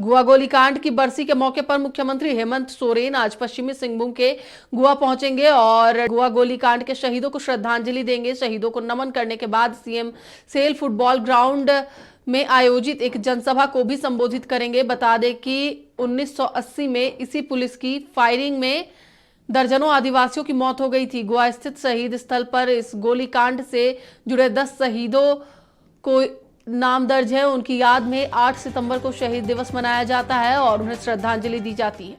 गुआ गोलीकांड की बरसी के मौके पर मुख्यमंत्री हेमंत सोरेन आज पश्चिमी सिंहभूम के गुआ पहुंचेंगे और गुआ गोलीकांड के शहीदों को श्रद्धांजलि देंगे। शहीदों को नमन करने के बाद सीएम सेल फुटबॉल ग्राउंड में आयोजित एक जनसभा को भी संबोधित करेंगे। बता दें कि 1980 में इसी पुलिस की फायरिंग में दर्जनों आदिवासियों की मौत हो गई थी। गुआ स्थित शहीद स्थल पर इस गोलीकांड से जुड़े 10 शहीदों को नाम दर्ज है। उनकी याद में 8 सितंबर को शहीद दिवस मनाया जाता है और उन्हें श्रद्धांजलि दी जाती है।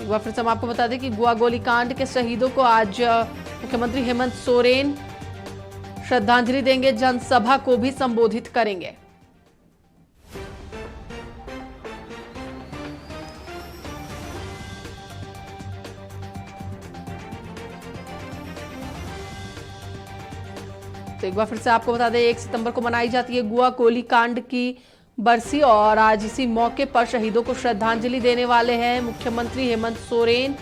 एक बार फिर से हम आपको बता दें कि गुआ गोलीकांड के शहीदों को आज मुख्यमंत्री हेमंत सोरेन श्रद्धांजलि देंगे, जनसभा को भी संबोधित करेंगे। तो एक बार फिर से आपको बता दें 1 सितंबर को मनाई जाती है गुआ गोलीकांड की बरसी और आज इसी मौके पर शहीदों को श्रद्धांजलि देने वाले हैं मुख्यमंत्री हेमंत सोरेन।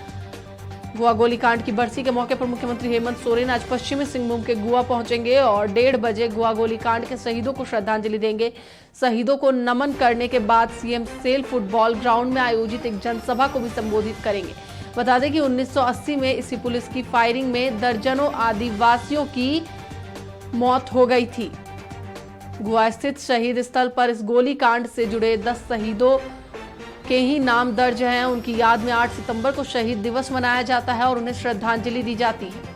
गुआ गोलीकांड की बरसी के मौके पर मुख्यमंत्री हेमंत सोरेन आज पश्चिमी सिंहभूम के गुआ पहुंचेंगे और 1:30 बजे गुआ गोलीकांड के शहीदों को श्रद्धांजलि देंगे। शहीदों को नमन करने के बाद सीएम सेल फुटबॉल ग्राउंड में आयोजित एक जनसभा को भी संबोधित करेंगे। बता दें कि 1980 में इसी पुलिस की फायरिंग में दर्जनों आदिवासियों की मौत हो गई थी। गुआ स्थित शहीद स्थल पर इस गोलीकांड से जुड़े 10 शहीदों के ही नाम दर्ज हैं। उनकी याद में 8 सितंबर को शहीद दिवस मनाया जाता है और उन्हें श्रद्धांजलि दी जाती है।